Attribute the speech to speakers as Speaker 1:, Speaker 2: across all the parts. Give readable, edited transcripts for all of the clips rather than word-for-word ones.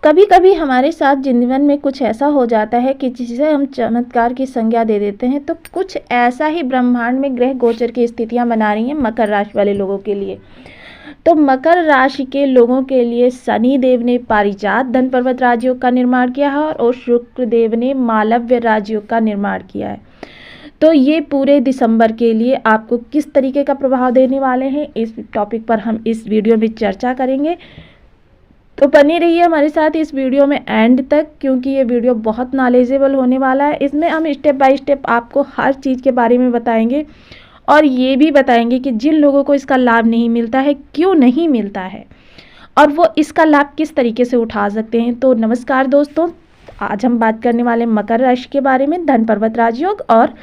Speaker 1: कभी कभी हमारे साथ जीवन में कुछ ऐसा हो जाता है कि जिसे हम चमत्कार की संज्ञा दे देते हैं। तो कुछ ऐसा ही ब्रह्मांड में ग्रह गोचर की स्थितियां बना रही हैं मकर राशि वाले लोगों के लिए। तो मकर राशि के लोगों के लिए शनि देव ने पारिजात धन पर्वत राजयोग का निर्माण किया है और शुक्र देव ने मालव्य राजयोग का निर्माण किया है। तो ये पूरे दिसंबर के लिए आपको किस तरीके का प्रभाव देने वाले हैं, इस टॉपिक पर हम इस वीडियो में चर्चा करेंगे। तो बने रहिए हमारे साथ इस वीडियो में एंड तक, क्योंकि ये वीडियो बहुत नॉलेजेबल होने वाला है। इसमें हम स्टेप बाय स्टेप आपको हर चीज़ के बारे में बताएंगे और ये भी बताएंगे कि जिन लोगों को इसका लाभ नहीं मिलता है क्यों नहीं मिलता है और वो इसका लाभ किस तरीके से उठा सकते हैं। तो नमस्कार दोस्तों, आज हम बात करने वाले मकर राशि के बारे में, धन पर्वत राजयोग और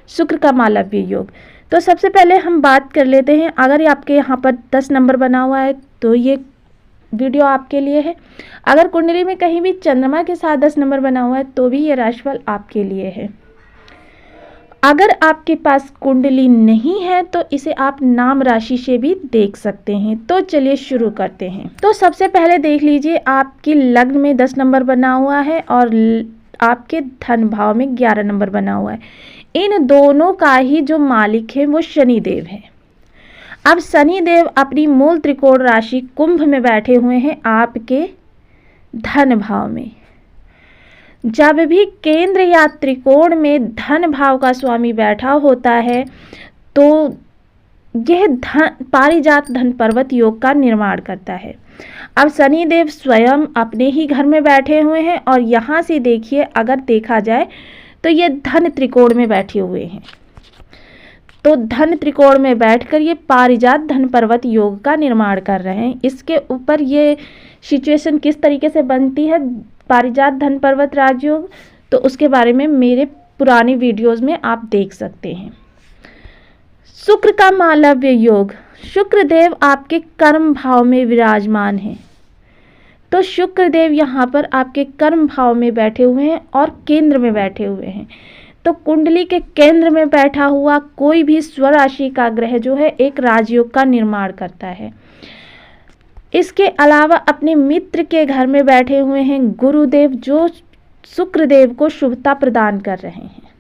Speaker 1: शुक्र का मालव्य योग। तो सबसे पहले हम बात कर लेते हैं, अगर आपके यहाँ पर 10 नंबर बना हुआ है तो ये वीडियो आपके लिए है। अगर कुंडली में कहीं भी चंद्रमा के साथ 10 नंबर बना हुआ है तो भी ये राशिफल आपके लिए है। अगर आपके पास कुंडली नहीं है तो इसे आप नाम राशि से भी देख सकते हैं। तो चलिए शुरू करते हैं। तो सबसे पहले देख लीजिए, आपकी लग्न में 10 नंबर बना हुआ है और आपके धन भाव में 11 नंबर बना हुआ है। इन दोनों का ही जो मालिक है वो शनि देव है। अब शनि देव अपनी मूल त्रिकोण राशि कुंभ में बैठे हुए हैं आपके धन भाव में। जब भी केंद्र या त्रिकोण में धन भाव का स्वामी बैठा होता है तो यह पारिजात धन पर्वत योग का निर्माण करता है। अब शनि देव स्वयं अपने ही घर में बैठे हुए हैं और यहाँ से देखिए, अगर देखा जाए तो ये धन त्रिकोण में बैठे हुए हैं। तो धन त्रिकोण में बैठकर ये पारिजात धन पर्वत योग का निर्माण कर रहे हैं। इसके ऊपर ये सिचुएशन किस तरीके से बनती है पारिजात धन पर्वत राजयोग, तो उसके बारे में मेरे पुरानी वीडियोस में आप देख सकते हैं। शुक्र का मालव्य योग, शुक्र देव आपके कर्म भाव में विराजमान है। तो शुक्र देव यहाँ पर आपके कर्म भाव में बैठे हुए हैं और केंद्र में बैठे हुए हैं। तो कुंडली के केंद्र में बैठा हुआ कोई भी स्वराशि का ग्रह जो है एक राजयोग का निर्माण करता है। इसके अलावा अपने मित्र के घर में बैठे हुए हैं गुरुदेव, जो शुक्र देव को शुभता प्रदान कर रहे हैं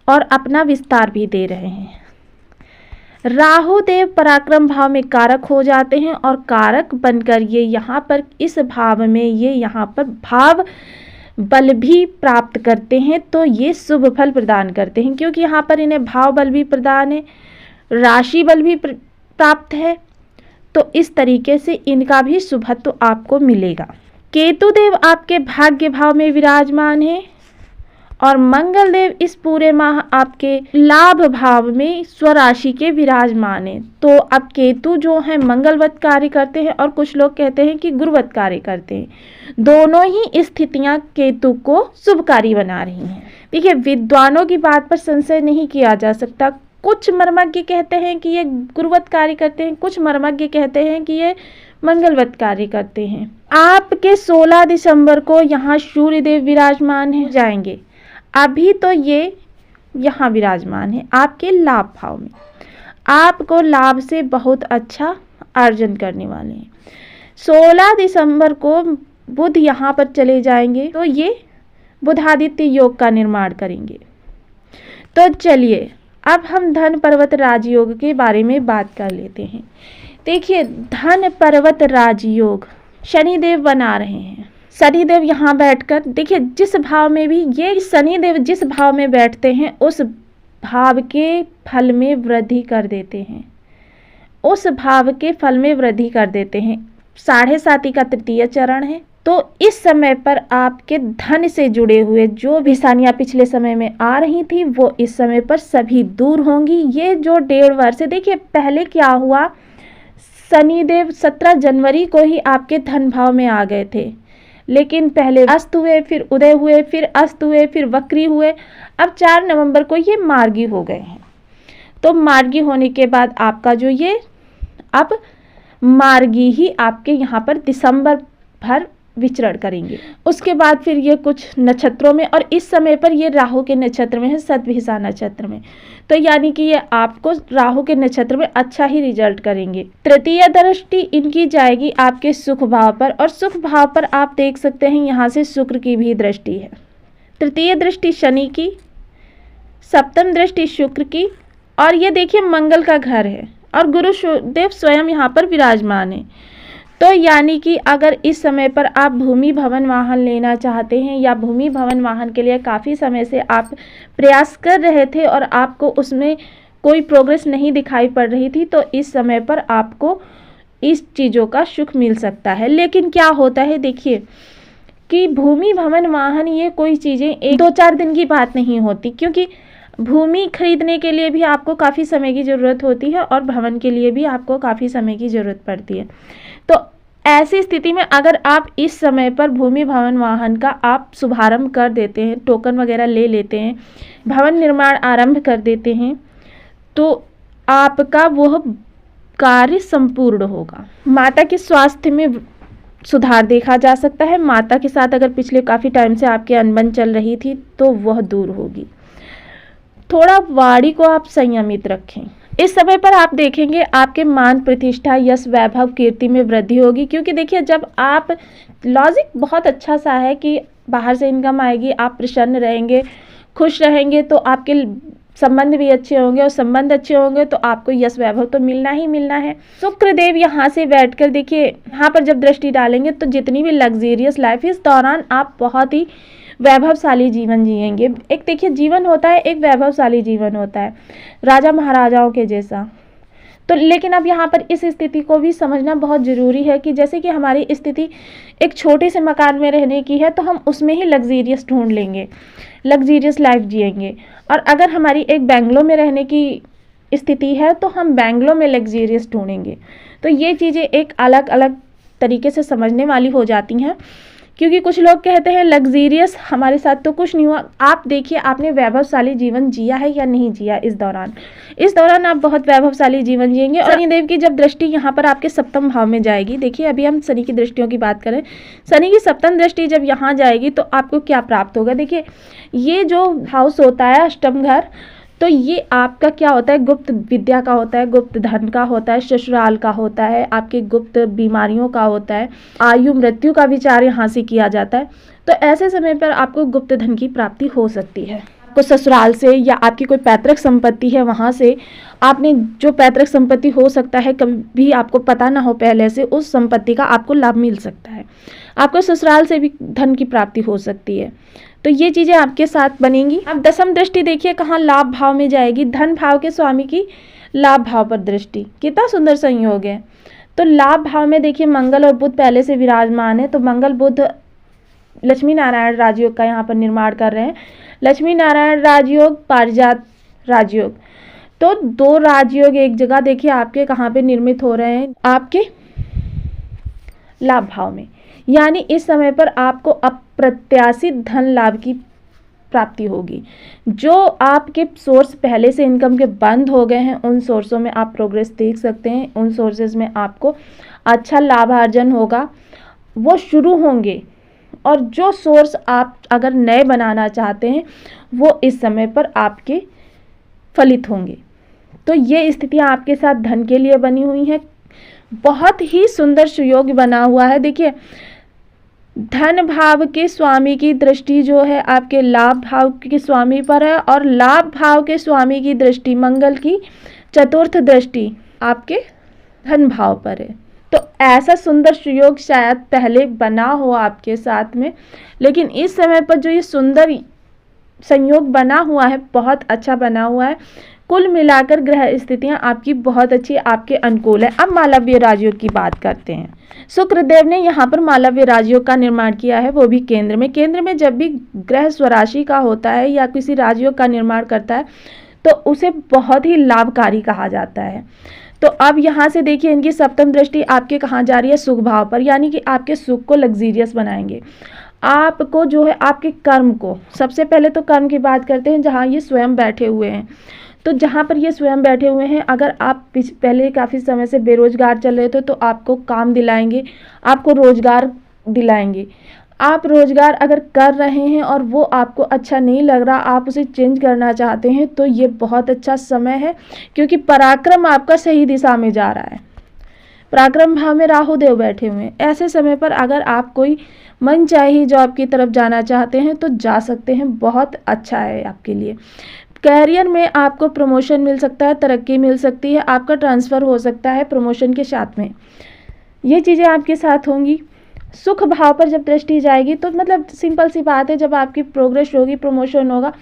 Speaker 1: और अपना विस्तार भी दे रहे हैं। राहु देव पराक्रम भाव में कारक हो जाते हैं और कारक बनकर ये यहाँ पर इस भाव में ये यहाँ पर भाव बल भी प्राप्त करते हैं। तो ये शुभ फल प्रदान करते हैं, क्योंकि यहाँ पर इन्हें भाव बल भी प्रदान है, राशि बल भी प्राप्त है। तो इस तरीके से इनका भी शुभत्व आपको मिलेगा। केतु देव आपके भाग्य भाव में विराजमान है और मंगल देव इस पूरे माह आपके लाभ भाव में स्वराशि के विराजमान है। तो अब केतु जो है मंगलवत कार्य करते हैं और कुछ लोग कहते हैं कि गुरुवत कार्य करते हैं। दोनों ही स्थितियां केतु को शुभकारी बना रही हैं। देखिए, विद्वानों की बात पर संशय नहीं किया जा सकता। कुछ मर्मज्ञ कहते हैं कि ये गुरुवत कार्य करते हैं, कुछ मर्मज्ञ कहते हैं कि ये मंगलवत कार्य करते हैं। आपके 16 दिसंबर को यहाँ सूर्य देव विराजमान है जाएंगे। अभी तो ये यहाँ विराजमान है आपके लाभ भाव में। आपको लाभ से बहुत अच्छा अर्जन करने वाले हैं। 16 दिसंबर को बुध यहाँ पर चले जाएंगे तो ये बुधादित्य योग का निर्माण करेंगे। तो चलिए अब हम धन पर्वत राजयोग के बारे में बात कर लेते हैं। देखिए, धन पर्वत राजयोग शनि देव बना रहे हैं। शनि देव यहाँ बैठकर, देखिए जिस भाव में भी ये शनि देव जिस भाव में बैठते हैं उस भाव के फल में वृद्धि कर देते हैं, उस भाव के फल में वृद्धि कर देते हैं। 7.5 का तृतीय चरण है। तो इस समय पर आपके धन से जुड़े हुए जो भी परेशानियां पिछले समय में आ रही थी वो इस समय पर सभी दूर होंगी। ये जो 1.5 वर्ष है, देखिए पहले क्या हुआ, शनिदेव 17 जनवरी को ही आपके धन भाव में आ गए थे, लेकिन पहले अस्त हुए, फिर उदय हुए, फिर अस्त हुए, फिर वक्री हुए। अब 4 नवंबर को ये मार्गी हो गए हैं। तो मार्गी होने के बाद आपका जो ये अब मार्गी ही आपके यहाँ पर दिसंबर भर विचरण करेंगे। उसके बाद फिर ये कुछ नक्षत्रों में, और इस समय पर ये राहु के नक्षत्र में है, शतभिषा नक्षत्र में। तो यानी कि ये आपको राहु के नक्षत्र में अच्छा ही रिजल्ट करेंगे। तृतीय दृष्टि इनकी जाएगी आपके सुख भाव पर, और सुख भाव पर आप देख सकते हैं यहाँ से शुक्र की भी दृष्टि है। तृतीय दृष्टि शनि की, सप्तम दृष्टि शुक्र की, और ये देखिए मंगल का घर है, और गुरुदेव स्वयं यहाँ पर विराजमान है। तो यानी कि अगर इस समय पर आप भूमि भवन वाहन लेना चाहते हैं, या भूमि भवन वाहन के लिए काफ़ी समय से आप प्रयास कर रहे थे और आपको उसमें कोई प्रोग्रेस नहीं दिखाई पड़ रही थी, तो इस समय पर आपको इस चीज़ों का सुख मिल सकता है। लेकिन क्या होता है, देखिए कि भूमि भवन वाहन ये कोई चीज़ें 1-2-4 दिन की बात नहीं होती, क्योंकि भूमि खरीदने के लिए भी आपको काफ़ी समय की ज़रूरत होती है, और भवन के लिए भी आपको काफ़ी समय की ज़रूरत पड़ती है। तो ऐसी स्थिति में अगर आप इस समय पर भूमि भवन वाहन का आप शुभारंभ कर देते हैं, टोकन वगैरह ले लेते हैं, भवन निर्माण आरंभ कर देते हैं, तो आपका वह कार्य संपूर्ण होगा। माता के स्वास्थ्य में सुधार देखा जा सकता है। माता के साथ अगर पिछले काफ़ी टाइम से आपकी अनबन चल रही थी तो वह दूर होगी। थोड़ा वाणी को आप संयमित रखें। इस समय पर आप देखेंगे आपके मान प्रतिष्ठा यश वैभव कीर्ति में वृद्धि होगी, क्योंकि देखिए जब आप, लॉजिक बहुत अच्छा सा है कि बाहर से इनकम आएगी, आप प्रसन्न रहेंगे, खुश रहेंगे, तो आपके संबंध भी अच्छे होंगे, और संबंध अच्छे होंगे तो आपको यश वैभव तो मिलना ही मिलना है। शुक्रदेव यहाँ से बैठकर देखिए यहाँ पर जब दृष्टि डालेंगे तो जितनी भी लग्जेरियस लाइफ, इस दौरान आप बहुत ही वैभवशाली जीवन जिएंगे। एक देखिए जीवन होता है, एक वैभवशाली जीवन होता है, राजा महाराजाओं के जैसा। तो लेकिन अब यहाँ पर इस स्थिति को भी समझना बहुत ज़रूरी है कि जैसे कि हमारी स्थिति एक छोटे से मकान में रहने की है, तो हम उसमें ही लग्जीरियस ढूंढ लेंगे, लग्जीरियस लाइफ जिएंगे। और अगर हमारी एक बेंगलो में रहने की स्थिति है तो हम बेंगलो में लग्जीरियस ढूंढेंगे। तो ये चीज़ें एक अलग अलग तरीके से समझने वाली हो जाती हैं, क्योंकि कुछ लोग कहते हैं लग्जीरियस, हमारे साथ तो कुछ नहीं हुआ। आप देखिए आपने वैभवशाली जीवन जिया है या नहीं जिया। इस दौरान आप बहुत वैभवशाली जीवन जिएंगे। और शनिदेव की जब दृष्टि यहाँ पर आपके सप्तम भाव में जाएगी, देखिए अभी हम शनि की दृष्टियों की बात करें, शनि की सप्तम दृष्टि जब यहाँ जाएगी तो आपको क्या प्राप्त होगा। देखिए ये जो हाउस होता है अष्टम घर, तो ये आपका क्या होता है, गुप्त विद्या का होता है, गुप्त धन का होता है, ससुराल का होता है, आपके गुप्त बीमारियों का होता है, आयु मृत्यु का विचार यहाँ से किया जाता है। तो ऐसे समय पर आपको गुप्त धन की प्राप्ति हो सकती है। आपको ससुराल से या आपकी कोई पैतृक संपत्ति है वहाँ से, आपने जो पैतृक संपत्ति हो सकता है कभी आपको पता ना हो पहले से, उस संपत्ति का आपको लाभ मिल सकता है। आपको ससुराल से भी धन की प्राप्ति हो सकती है। तो ये चीज़ें आपके साथ बनेंगी। अब दसम दृष्टि देखिए कहाँ, लाभ भाव में जाएगी, धन भाव के स्वामी की लाभ भाव पर दृष्टि, कितना सुंदर संयोग है। तो लाभ भाव में देखिए मंगल और बुध पहले से विराजमान है, तो मंगल बुध लक्ष्मी नारायण राजयोग का यहाँ पर निर्माण कर रहे हैं। लक्ष्मी नारायण राजयोग, पारिजात राजयोग, तो दो राजयोग एक जगह देखिए आपके कहाँ पे निर्मित हो रहे हैं, आपके लाभ भाव में। यानी इस समय पर आपको अप्रत्याशित धन लाभ की प्राप्ति होगी। जो आपके सोर्स पहले से इनकम के बंद हो गए हैं, उन सोर्सों में आप प्रोग्रेस देख सकते हैं। उन सोर्सेज में आपको अच्छा लाभार्जन होगा, वो शुरू होंगे। और जो सोर्स आप अगर नए बनाना चाहते हैं वो इस समय पर आपके फलित होंगे। तो ये स्थितियाँ आपके साथ धन के लिए बनी हुई हैं। बहुत ही सुंदर सुयोग बना हुआ है। देखिए धन भाव के स्वामी की दृष्टि जो है आपके लाभ भाव के स्वामी पर है, और लाभ भाव के स्वामी की दृष्टि मंगल की चतुर्थ दृष्टि आपके धन भाव पर है। तो ऐसा सुंदर सुयोग शायद पहले बना हो आपके साथ में, लेकिन इस समय पर जो ये सुंदर संयोग बना हुआ है, बहुत अच्छा बना हुआ है। कुल मिलाकर ग्रह स्थितियां आपकी बहुत अच्छी, आपके अनुकूल है। अब मालव्य राजयोग की बात करते हैं। शुक्रदेव ने यहाँ पर मालव्य राजयोग का निर्माण किया है, वो भी केंद्र में। केंद्र में जब भी ग्रह स्वराशि का होता है या किसी राजयोग का निर्माण करता है तो उसे बहुत ही लाभकारी कहा जाता है। तो अब यहाँ से देखिए इनकी सप्तम दृष्टि आपके कहाँ जा रही है, सुख भाव पर, यानी कि आपके सुख को लग्जीरियस बनाएंगे। आपको जो है आपके कर्म को, सबसे पहले तो कर्म की बात करते हैं जहाँ ये स्वयं बैठे हुए हैं। तो जहाँ पर ये स्वयं बैठे हुए हैं, अगर आप पहले काफ़ी समय से बेरोजगार चल रहे थे तो आपको काम दिलाएंगे, आपको रोजगार दिलाएंगे। आप रोजगार अगर कर रहे हैं और वो आपको अच्छा नहीं लग रहा, आप उसे चेंज करना चाहते हैं, तो ये बहुत अच्छा समय है, क्योंकि पराक्रम आपका सही दिशा में जा रहा है। पराक्रम भाव में राहु देव बैठे हुए हैं। ऐसे समय पर अगर आप कोई मनचाही जॉब की तरफ जाना चाहते हैं तो जा सकते हैं, बहुत अच्छा है आपके लिए। कैरियर में आपको प्रमोशन मिल सकता है, तरक्की मिल सकती है, आपका ट्रांसफ़र हो सकता है प्रमोशन के साथ में, ये चीज़ें आपके साथ होंगी। सुख भाव पर जब दृष्टि जाएगी तो मतलब सिंपल सी बात है, जब आपकी प्रोग्रेस होगी, प्रमोशन होगा,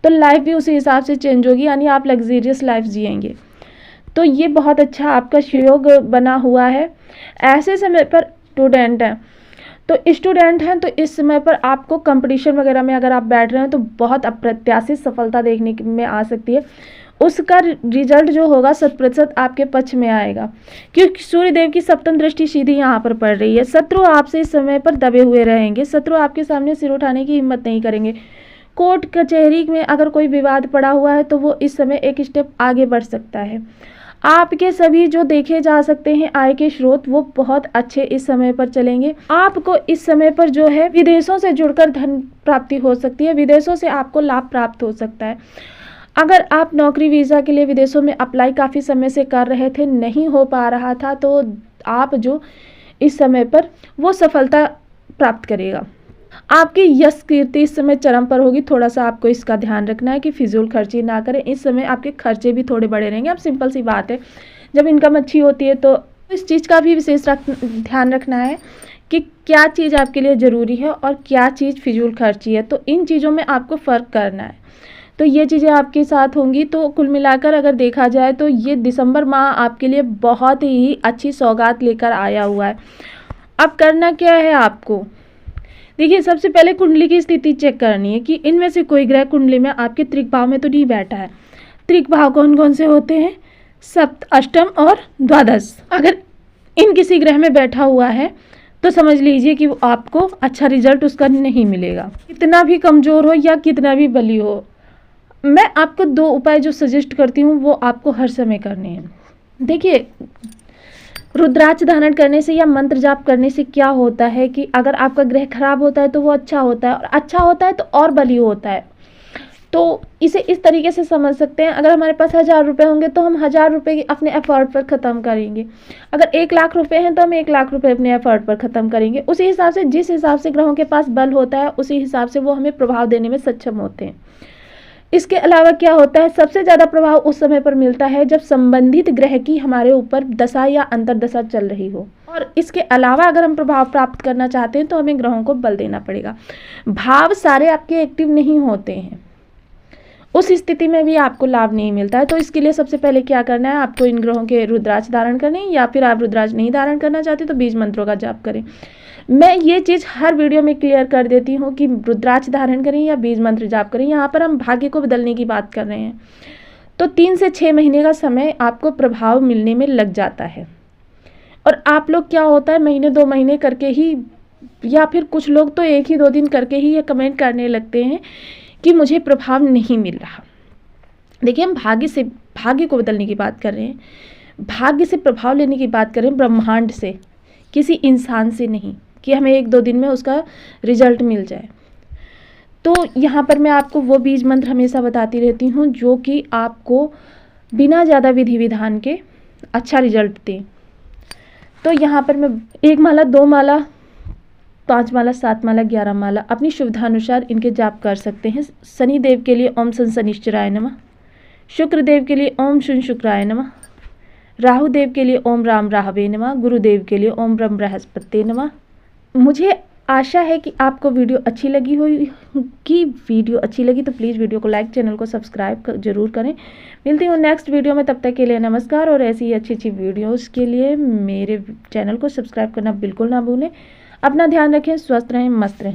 Speaker 1: तो लाइफ भी उसी हिसाब से चेंज होगी, यानी आप लग्जरियस लाइफ जिएंगे। तो ये बहुत अच्छा आपका योग बना हुआ है। ऐसे समय पर स्टूडेंट हैं, तो स्टूडेंट हैं तो इस समय पर आपको कंपटीशन वगैरह में अगर आप बैठ रहे हैं तो बहुत अप्रत्याशित सफलता देखने में आ सकती है। उसका रिजल्ट जो होगा 100% आपके पक्ष में आएगा, क्योंकि सूर्यदेव की सप्तम दृष्टि सीधी यहाँ पर पड़ रही है। शत्रु आपसे इस समय पर दबे हुए रहेंगे, शत्रु आपके सामने सिर उठाने की हिम्मत नहीं करेंगे। कोर्ट कचहरी में अगर कोई विवाद पड़ा हुआ है तो वो इस समय एक स्टेप आगे बढ़ सकता है। आपके सभी जो देखे जा सकते हैं आय के स्रोत, वो बहुत अच्छे इस समय पर चलेंगे। आपको इस समय पर जो है विदेशों से जुड़कर धन प्राप्ति हो सकती है, विदेशों से आपको लाभ प्राप्त हो सकता है। अगर आप नौकरी वीज़ा के लिए विदेशों में अप्लाई काफ़ी समय से कर रहे थे, नहीं हो पा रहा था, तो आप जो इस समय पर वो सफलता प्राप्त करेगा। आपकी यश कीर्ति इस समय चरम पर होगी। थोड़ा सा आपको इसका ध्यान रखना है कि फिजूल खर्ची ना करें। इस समय आपके खर्चे भी थोड़े बड़े रहेंगे। अब सिंपल सी बात है, जब इनकम अच्छी होती है तो इस चीज़ का भी विशेष ध्यान रखना है कि क्या चीज़ आपके लिए ज़रूरी है और क्या चीज़ फिजूल खर्ची है। तो इन चीज़ों में आपको फ़र्क करना है। तो ये चीज़ें आपके साथ होंगी। तो कुल मिलाकर अगर देखा जाए तो ये दिसंबर माह आपके लिए बहुत ही अच्छी सौगात लेकर आया हुआ है। अब करना क्या है आपको, देखिए सबसे पहले कुंडली की स्थिति चेक करनी है कि इनमें से कोई ग्रह कुंडली में आपके त्रिक भाव में तो नहीं बैठा है। त्रिक भाव कौन कौन से होते हैं? सप्त, अष्टम और द्वादश। अगर इन किसी ग्रह में बैठा हुआ है तो समझ लीजिए कि आपको अच्छा रिजल्ट उसका नहीं मिलेगा, कितना भी कमज़ोर हो या कितना भी बली हो। मैं आपको 2 उपाय जो सजेस्ट करती हूँ वो आपको हर समय करने हैं। देखिए, रुद्राक्ष धारण करने से या मंत्र जाप करने से क्या होता है कि अगर आपका ग्रह खराब होता है तो वो अच्छा होता है, और अच्छा होता है तो और बली होता है। तो इसे इस तरीके से समझ सकते हैं, अगर हमारे पास 1000 रुपये होंगे तो हम 1000 रुपये अपने एफर्ट पर ख़त्म करेंगे। अगर 1 लाख रुपए हैं तो हम 1 लाख रुपए अपने एफर्ट पर ख़त्म करेंगे। उसी हिसाब से, जिस हिसाब से ग्रहों के पास बल होता है, उसी हिसाब से वो हमें प्रभाव देने में सक्षम होते हैं। इसके अलावा क्या होता है, सबसे ज़्यादा प्रभाव उस समय पर मिलता है जब संबंधित ग्रह की हमारे ऊपर दशा या अंतर्दशा चल रही हो। और इसके अलावा अगर हम प्रभाव प्राप्त करना चाहते हैं तो हमें ग्रहों को बल देना पड़ेगा। भाव सारे आपके एक्टिव नहीं होते हैं, उस स्थिति में भी आपको लाभ नहीं मिलता है। तो इसके लिए सबसे पहले क्या करना है, आपको इन ग्रहों के रुद्राक्ष धारण करने, या फिर आप रुद्राक्ष नहीं धारण करना चाहते तो बीज मंत्रों का जाप करें। मैं ये चीज़ हर वीडियो में क्लियर कर देती हूँ कि रुद्राक्ष धारण करें या बीज मंत्र जाप करें। यहाँ पर हम भाग्य को बदलने की बात कर रहे हैं। तो 3 से 6 महीने का समय आपको प्रभाव मिलने में लग जाता है। और आप लोग क्या होता है, महीने 2 महीने करके ही, या फिर कुछ लोग तो 1 ही 2 दिन करके ही ये कमेंट करने लगते हैं कि मुझे प्रभाव नहीं मिल रहा। देखिए, हम भाग्य को बदलने की बात कर रहे हैं, भाग्य से प्रभाव लेने की बात कर रहे हैं, ब्रह्मांड से, किसी इंसान से नहीं कि हमें 1-2 दिन में उसका रिजल्ट मिल जाए। तो यहाँ पर मैं आपको वो बीज मंत्र हमेशा बताती रहती हूँ जो कि आपको बिना ज़्यादा विधि विधान के अच्छा रिजल्ट दें। तो यहाँ पर मैं 1 माला, 2 माला, 5 माला, 7 माला, 11 माला अपनी सुविधानुसार इनके जाप कर सकते हैं। शनि देव के लिए ओम सन शनिश्चराय नमः, शुक्र देव के लिए ओम शुन शुक्राय नमः, राहु देव के लिए ओम राम राहवे नमः, गुरुदेव के लिए ओम ब्रह्म बृहस्पति नमः। मुझे आशा है कि आपको वीडियो अच्छी लगी होगी। वीडियो अच्छी लगी तो प्लीज़ वीडियो को लाइक, चैनल को सब्सक्राइब जरूर करें। मिलती हूँ नेक्स्ट वीडियो में, तब तक के लिए नमस्कार। और ऐसी ही अच्छी अच्छी वीडियोस के लिए मेरे चैनल को सब्सक्राइब करना बिल्कुल ना भूलें। अपना ध्यान रखें, स्वस्थ रहें, मस्त रहें।